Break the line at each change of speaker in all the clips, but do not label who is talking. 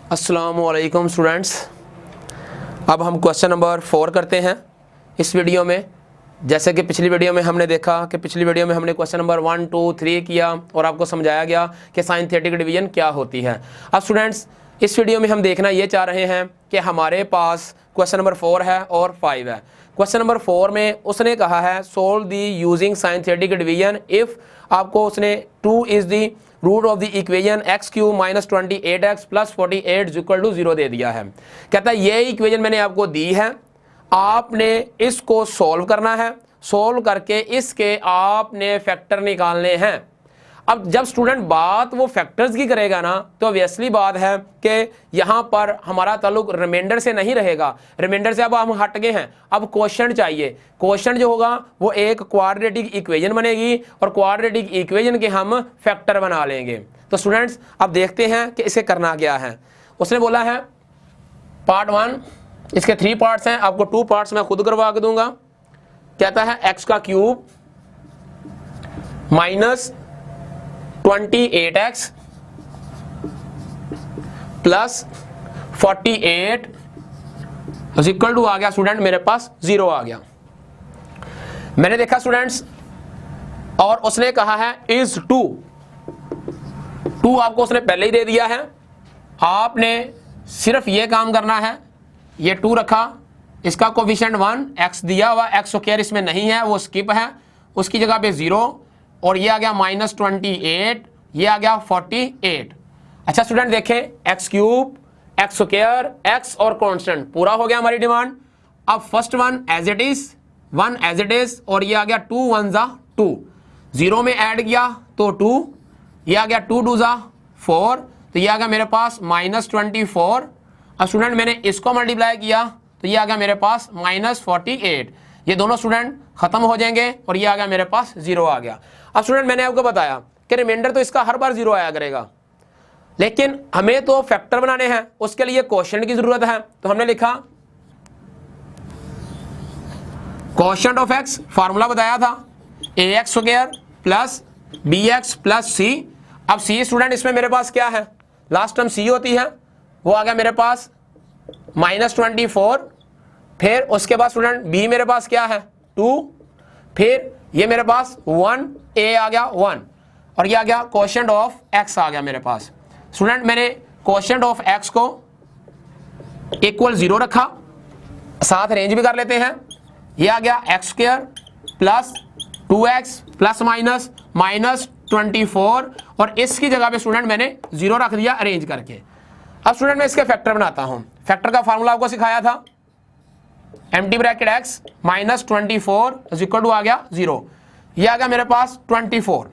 अस्सलामुअलैकुम स्टूडेंट्स। अब हम क्वेश्चन नंबर 4 करते हैं इस वीडियो में। जैसे कि पिछली वीडियो में हमने देखा कि पिछली वीडियो में हमने क्वेश्चन नंबर 1, 2, 3 किया और आपको समझाया गया कि साइन थीटा डिवीजन क्या होती है। अब स्टूडेंट्स इस वीडियो में हम देखना ये चाह रहे हैं कि हमारे पास क्वेश्चन नंबर 4 है और 5 है। क्वेश्चन नंबर 4 में उसने कहा है solve the using synthetic division if आपको उसने 2 is the root of the equation x cube minus 28x plus 48 equal to 0 दे दिया है। कहता है ये इक्वेशन मैंने आपको दी है, आपने इसको सॉल्व करना है, सॉल्व करके इसके आपने फैक्टर निकालने हैं। अब जब स्टूडेंट बात वो फैक्टर्स की करेगा ना तो ऑब्वियसली बात है कि यहाँ पर हमारा ताल्लुक रिमाइंडर से नहीं रहेगा। रिमाइंडर से अब हम हट गए हैं, अब क्वेश्चन चाहिए। क्वेश्चन जो होगा वो एक क्वाड्रेटिक इक्वेशन बनेगी और क्वाड्रेटिक इक्वेशन के हम फैक्टर बना लेंगे। तो स्टूडेंट्स अब देखते हैं कि इसे करना क्या है। उसने बोला है पार्ट 1, इसके 3 पार्ट्स हैं, आपको 2 पार्ट्स मैं खुद करवा के दूंगा। कहता है एक्स का cube minus 28x plus 48 equal to आ गया स्टूडेंट मेरे पास 0 आ गया। मैंने देखा स्टूडेंट्स और उसने कहा है इज 2 आपको उसने पहले ही दे दिया है, आपने सिर्फ ये काम करना है। ये 2 रखा, इसका कोफिशिएंट 1, x दिया हुआ x स्क्वायर इसमें नहीं है वो स्किप है, उसकी जगह पे 0 और ये आ गया माइनस 28, ये आ गया 48। अच्छा स्टूडेंट देखें x cube x square x और कांस्टेंट पूरा हो गया हमारी डिमांड। अब first one as it is 1 as it is और ये आ गया 2 1 जा 2, 0 में ऐड किया तो 2, ये आ गया 2 2 जा 4, तो ये आ गया मेरे पास माइनस 24। अब स्टूडेंट मैंने इसको मल्टीप्लाई किया तो ये आ गया मेरे पास माइनस 48। ये दोनों स्टूडेंट खत्म हो जाएंगे और ये आ गया मेरे पास 0 आ गया। अब स्टूडेंट मैंने आपको बताया कि रिमाइंडर तो इसका हर बार 0 आया करेगा, लेकिन हमें तो फैक्टर बनाने हैं, उसके लिए क्वोशिएंट की जरूरत है। तो हमने लिखा क्वोशिएंट ऑफ एक्स, फार्मूला बताया था ax square plus bx plus c। अब c स्टूडेंट इसमें मेरे पास क्या है, लास्ट टर्म c होती है, वो आ गया मेरे पास माइनस 24। फिर उसके बाद स्टूडेंट b मेरे पास क्या है 2, फिर ये मेरे पास 1 a आ गया 1 और ये आ गया क्वोशिएंट ऑफ x आ गया मेरे पास। स्टूडेंट मैंने क्वोशिएंट ऑफ x को इक्वल 0 रखा, साथ रेंज भी कर लेते हैं। ये आ गया x square plus 2x plus minus minus 24 और इसकी जगह पे स्टूडेंट मैंने 0 रख दिया अरेंज करके। अब स्टूडेंट मैं इसके फैक्टर बनाता हूं। फैक्टर का फार्मूला आपको सिखाया था, empty bracket x minus 24 equal to आ गया 0। ये आ गया मेरे पास 24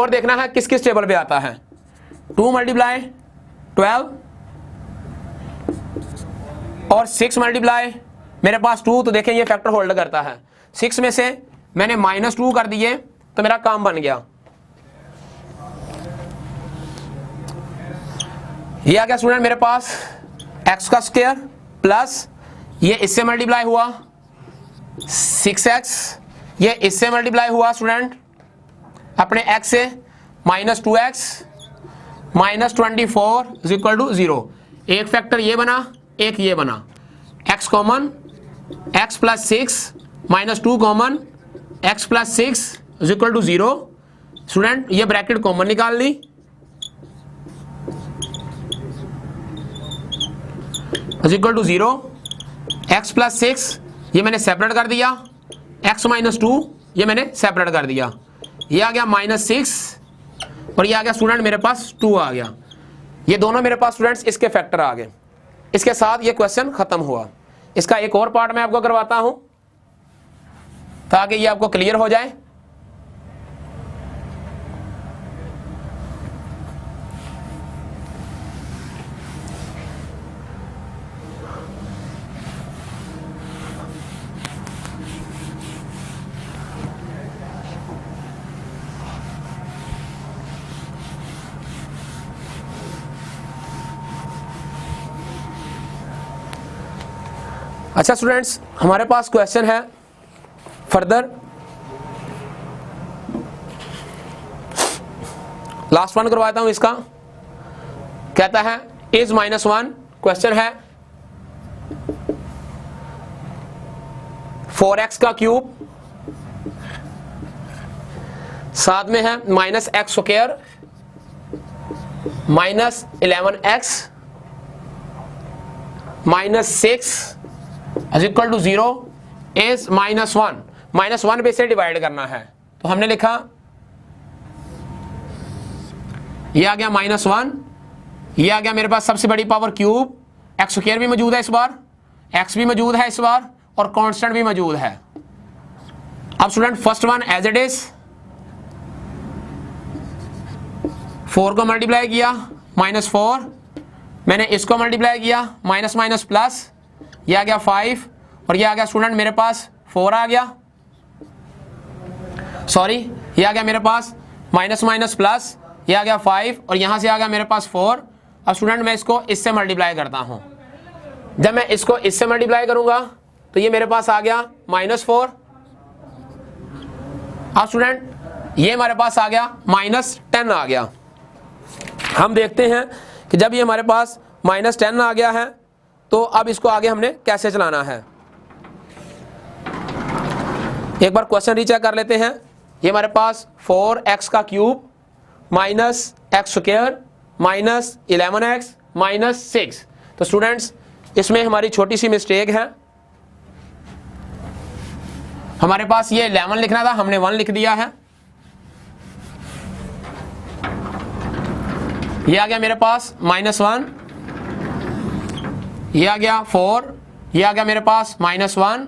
देखना है किस किस टेबल पे आता है। 2 मल्टीप्लाई 12 और 6 मल्टीप्लाई मेरे पास 2, तो देखें ये फैक्टर होल्ड करता है। 6 में से मैंने माइनस 2 कर दिए तो मेरा काम बन गया। ये आ गया स्टूडेंट मेरे पास x का स्क्वायर प्लस ये इससे मल्टीप्लाई हुआ 6x, ये इससे मल्टीप्लाई हुआ स्टूडेंट अपने x से minus 2x minus 24 equal to 0। एक फैक्टर ये बना, एक ये बना, x common x plus 6 minus 2 common x plus 6 equal to 0। Student ये ब्रैकेट कॉमन निकाल ली, इक्वल टू 0। x प्लस 6 ये मैंने सेपरेट कर दिया, x माइनस 2 ये मैंने सेपरेट कर दिया, ये आ गया माइनस 6 और ये आ गया स्टूडेंट मेरे पास 2 आ गया। ये दोनों मेरे पास स्टूडेंट्स इसके फैक्टर आ गए। इसके साथ ये क्वेश्चन खत्म हुआ। इसका एक और पार्ट मैं आपको करवाता हूं ताकि ये आपको क्लियर हो जाए। अच्छा स्टूडेंट्स हमारे पास क्वेश्चन है फर्दर, लास्ट वन करवाता हूं इसका। कहता है इज -1, क्वेश्चन है 4x का क्यूब, साथ में है -x² -11x -6 is equal to 0 is -1। -1 पे इसे डिवाइड करना है, तो हमने लिखा ये आ गया -1, ये आ गया मेरे पास सबसे बड़ी पावर क्यूब, x² भी मौजूद है इस बार, x भी मौजूद है इस बार, और कांस्टेंट भी मौजूद है। अब student first one as it is, 4 को मल्टीप्लाई किया -4, मैंने इसको मल्टीप्लाई किया माइनस माइनस प्लस, ये आ गया 5 और ये आ गया स्टूडेंट मेरे पास 4 आ गया, सॉरी ये आ गया मेरे पास माइनस माइनस प्लस, ये आ गया 5 और यहां से आ गया मेरे पास 4। अब स्टूडेंट मैं इसको इससे मल्टीप्लाई करता हूं, जब मैं इसको इससे मल्टीप्लाई करूंगा तो ये मेरे पास आ गया -4। अब स्टूडेंट ये हमारे पास आ गया -10 आ गया। हम देखते हैं कि जब ये हमारे पास -10 आ गया है तो अब इसको आगे हमने कैसे चलाना है। एक बार क्वेश्चन रीचेक कर लेते हैं। ये हमारे पास 4x का क्यूब -x² -11x -6। तो स्टूडेंट्स इसमें हमारी छोटी सी मिस्टेक है, हमारे पास ये 11 लिखना था, हमने 1 लिख दिया है। ये आ गया मेरे पास -1, ये आ गया 4, ये आ गया मेरे पास -1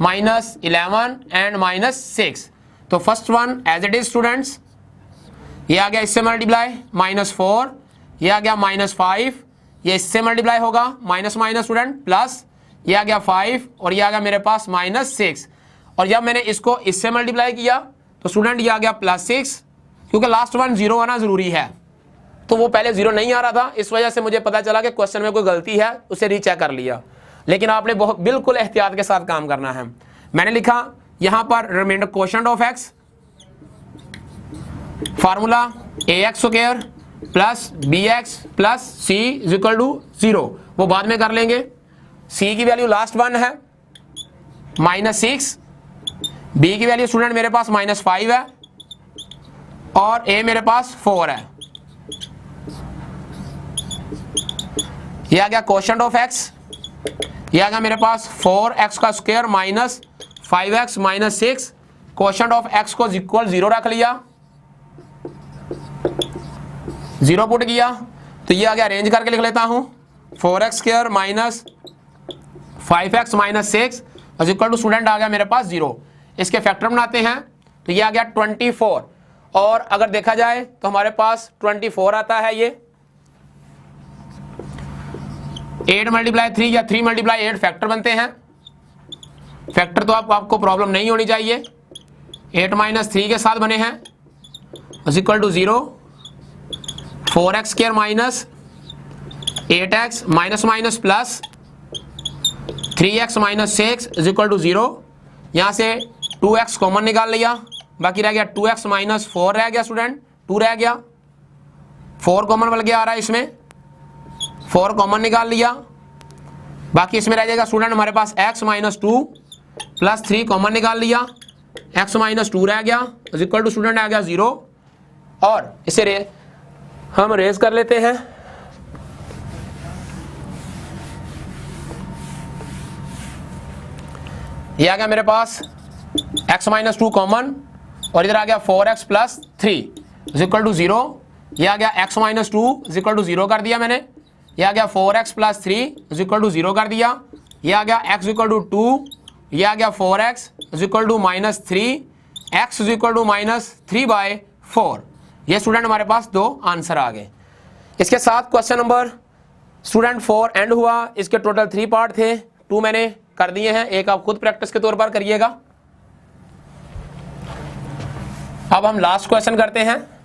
-11 एंड -6। तो first one as it is students, ये आ गया इससे मल्टीप्लाई -4, ये आ गया -5, ये इससे मल्टीप्लाई होगा माइनस माइनस स्टूडेंट प्लस, ये आ गया 5 और ये आ गया मेरे पास -6। और जब मैंने इसको इससे मल्टीप्लाई किया तो स्टूडेंट ये आ गया +6, क्योंकि लास्ट वन 0 आना जरूरी है, तो वो पहले 0 नहीं आ रहा था, इस वजह से मुझे पता चला कि क्वेश्चन में कोई गलती है, उसे रीचेक कर लिया। लेकिन आपने बहुत बिल्कुल एहतियात के साथ काम करना है। मैंने लिखा यहां पर remainder quotient of x, formula ax² plus bx plus c is equal to 0, वो बाद में कर लेंगे। c की वैल्यू लास्ट वन है -6, b की वैल्यू स्टूडेंट मेरे पास -5 है और a मेरे पास 4 है। ये आ गया कोशेंट ऑफ x, ये आ गया मेरे पास 4x² -5x -6, quotient of x को इक्वल 0 रख लिया, 0 पुट किया तो ये आ गया, अरेंज करके लिख लेता हूं 4x² -5x -6 equal to student आ गया मेरे पास 0। इसके फैक्टर बनाते हैं तो ये आ गया 24, और अगर देखा जाए तो हमारे पास 24 आता है, ये 8 × 3 या 3 × 8 फैक्टर बनते हैं। फैक्टर तो आपको प्रॉब्लम नहीं होनी चाहिए। 8 - 3 के साथ बने हैं equal to 0, 4x² -8x minus minus plus 3x -6 is equal to 0। यहाँ से 2x कॉमन निकाल लिया, बाकी रह गया 2x -4 रह गया स्टूडेंट, 2 रह गया, 4 कॉमन बल के आ रहा है इसमें, 4 कॉमन निकाल लिया, बाकी इसमें रह जाएगा स्टूडेंट हमारे पास x -2 प्लस 3 कॉमन निकाल लिया, x -2 रह गया इज इक्वल टू स्टूडेंट आ गया 0। और इसे हम रेज कर लेते हैं। ये आ गया मेरे पास x -2 कॉमन और इधर आ गया 4x plus 3 is equal to 0। ये आ गया x -2 इज इक्वल टू 0 कर दिया मैंने, ये आ गया 4x plus 3 is equal to 0 कर दिया, ये आ गया x इक्वल टू 2, ये आ गया 4x is equal to -3, x is equal to -3/4। ये स्टूडेंट हमारे पास 2 आंसर आ गए। इसके साथ क्वेश्चन नंबर स्टूडेंट 4 एंड हुआ। इसके टोटल 3 पार्ट थे, 2 मैंने कर दिए हैं, एक आप खुद प्रैक्टिस के तौर पर करिएगा। अब हम लास्ट क्वेश्चन करते हैं।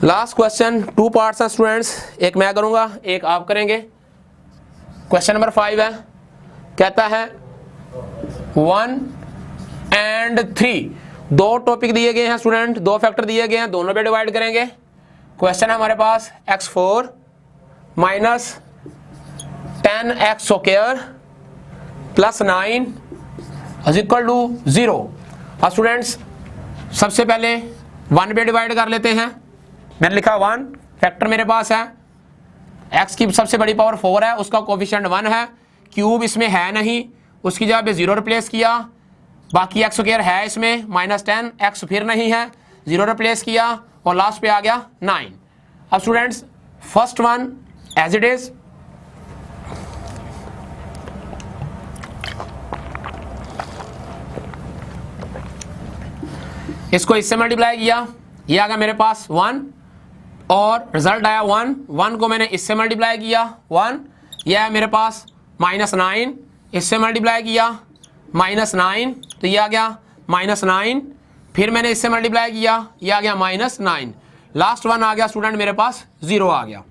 लास्ट क्वेश्चन 2 पार्ट्स हैं स्टूडेंट्स, एक मैं करूंगा एक आप करेंगे। क्वेश्चन नंबर 5 है, कहता है 1 and 3 दो टॉपिक दिए गए हैं स्टूडेंट, दो फैक्टर दिए गए हैं, दोनों पे डिवाइड करेंगे। क्वेश्चन है हमारे पास x4 minus 10x square plus 9 is equal to 0। और स्टूडेंट्स सबसे पहले 1 पे डिवाइड कर लेते हैं। मैंने लिखा 1, फैक्टर मेरे पास है, x की सबसे बड़ी पावर 4 है, उसका कोफिशिएंट 1 है, क्यूब इसमें है नहीं, उसकी जगह पे 0 रिप्लेस किया, बाकी x स्क्वायर है इसमें माइनस 10, x फिर नहीं है, 0 रिप्लेस किया और लास्ट पे आ गया 9। अब students first one as it is, इसको इससे मल्टीप्लाई किया, ये आ गया मेरे पास 1 और रिजल्ट आया 1, 1 को मैंने इससे मल्टीप्लाई किया 1, ये आया मेरे पास माइनस 9, इससे मल्टीप्लाई किया माइनस 9, तो ये आ गया माइनस 9, फिर मैंने इससे मल्टीप्लाई किया, ये आ गया माइनस 9, लास्ट वन आ गया स्टूडेंट मेरे पास 0 आ गया।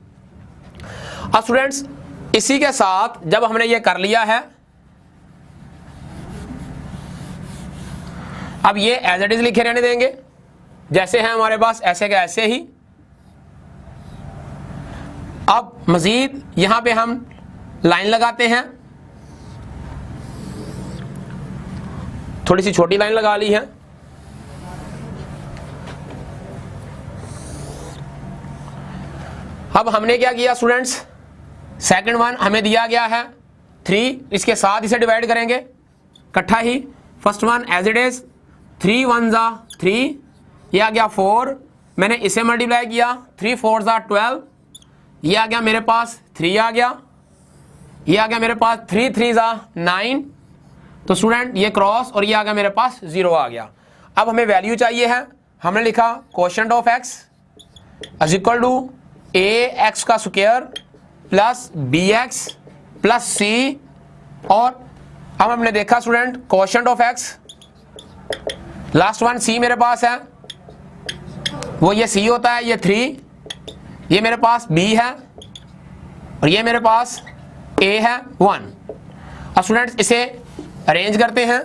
अब स्टूडेंट्स इसी के साथ जब हमने ये कर लिया है, अब ये एज इट इज लिखे रहने देंगे, जैसे हैं हमारे पास ऐसे के ऐसे ही। अब मजीद यहां पे हम लाइन लगाते हैं, थोड़ी सी छोटी लाइन लगा ली है। अब हमने क्या किया स्टूडेंट्स, सेकंड वन हमें दिया गया है 3, इसके साथ इसे डिवाइड करेंगे इकट्ठा ही। First one as it is 3 1 जा 3, ये आ गया 4, मैंने इसे मल्टीप्लाई किया 3 4 जा 12, ये आ गया मेरे पास 3 आ गया, ये आ गया मेरे पास 3 3 जा 9, तो स्टूडेंट ये क्रॉस और ये आ गया मेरे पास 0 आ गया। अब हमें वैल्यू चाहिए है, हमने लिखा quotient of x is equal to ax का square plus bx plus c, और अब हमने देखा student quotient of x, last one c मेरे पास है, वो ये c होता है, ये 3, ये मेरे पास b है और ये मेरे पास a है 1। अब स्टूडेंट्स इसे अरेंज करते हैं,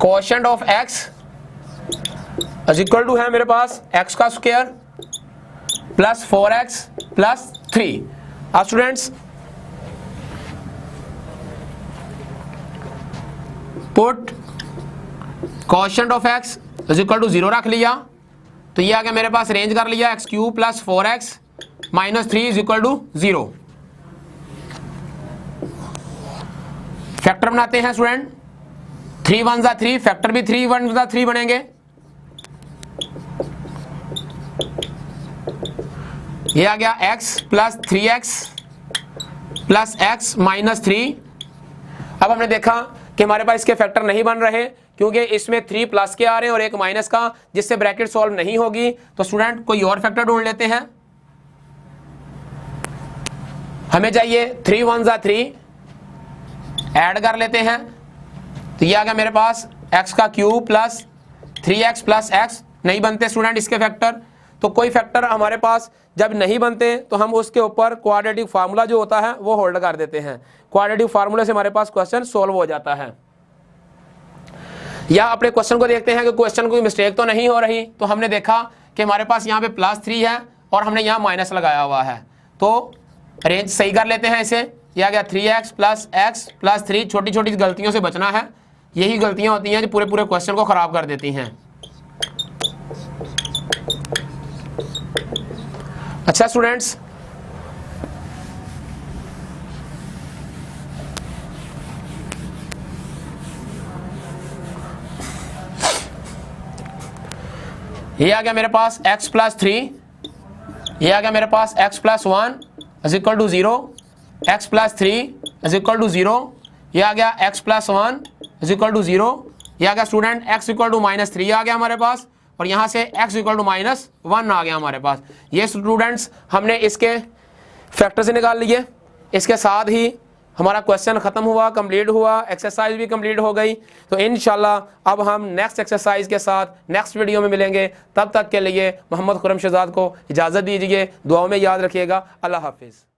quotient of x is equal to है मेरे पास x का स्क्वायर प्लस 4x प्लस 3। अब students put quotient of x is equal to 0 रख लिया, तो ये आ गया मेरे पास, रेंज कर लिया x cube plus 4x minus 3 is equal to 0। Factor बनाते हैं स्टूडेंट, 3 1 जा 3, फैक्टर भी 3 1 जा 3 बनेंगे, ये आ गया x plus 3x plus x minus 3। अब हमने देखा कि हमारे पास इसके फैक्टर नहीं बन रहे क्योंकि इसमें 3 प्लस के आ रहे हैं और एक माइनस का, जिससे ब्रैकेट सॉल्व नहीं होगी। तो स्टूडेंट कोई और फैक्टर ढूंढ लेते हैं, हमें चाहिए 3 1 जा 3, ऐड कर लेते हैं, तो ये आ गया मेरे पास x का cube plus 3x plus x, नहीं बनते स्टूडेंट इसके फैक्टर। तो कोई फैक्टर हमारे पास जब नहीं बनते तो हम उसके ऊपर क्वाड्रेटिक फार्मूला जो होता है वो होल्ड कर देते हैं, क्वाड्रेटिक फार्मूले से हमारे पास क्वेश्चन सोल्व हो जाता है। या अपने क्वेश्चन को देखते हैं कि क्वेश्चन कोई मिस्टेक तो नहीं हो रही, तो हमने देखा कि हमारे पास यहाँ पे +3 है और हमने यहाँ माइनस लगाया हुआ है, तो रेंज सही कर लेते हैं इसे, यह आ गया 3x प्लस x प्लस 3। छोटी छोटी गलतियों से बचना है, यही गलतियां होती हैं जो पूरे पूरे क्वेश्चन को खराब कर देती हैं। अच्छा स्टूडेंट्स, ये आ गया मेरे पास x प्लस 3, ये आ गया मेरे पास x plus 1 is equal to 0, x plus 3 is equal to 0, ये आ गया x plus 1 is equal to 0, ये आ गया student x equal to minus 3 आ गया हमारे पास, और यहाँ से x इक्वल टू माइनस 1 आ गया हमारे पास। ये स्टूडेंट्स हमने इसके फैक्टर से निकाल लिए, इसके साथ ही हमारा क्वेश्चन ख़त्म हुआ, कंप्लीट हुआ, एक्सरसाइज भी कंप्लीट हो गई। तो इंशाल्लाह अब हम नेक्स्ट एक्सरसाइज के साथ नेक्स्ट वीडियो में मिलेंगे। तब तक के लिए मोहम्मद खुर्रम शहजाद को इजाज़त दीजिए, दुआओं में याद रखिएगा। अल्लाह हाफिज़।